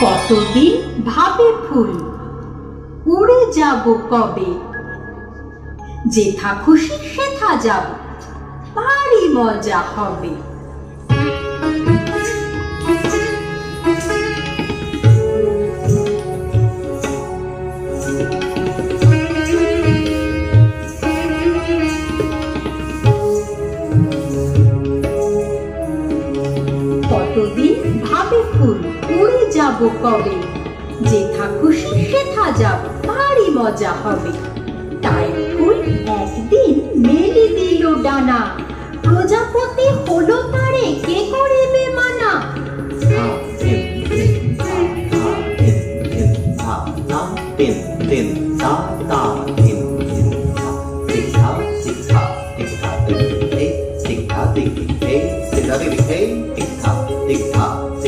কতদিন ভাবে ফুল উড়ে যাব কবে, যেথা খুশি সেথা যাব, ভারী মজা হবে। কতদিন ভাবে ফুল উড়ে যাব কবে, যেথা খুশি সেথা যাব, ভারী মজা হবে। তাই ফুল একদিন মেলে দিল ডানা, প্রজাপতি হলো তারে কে করিবে মানা।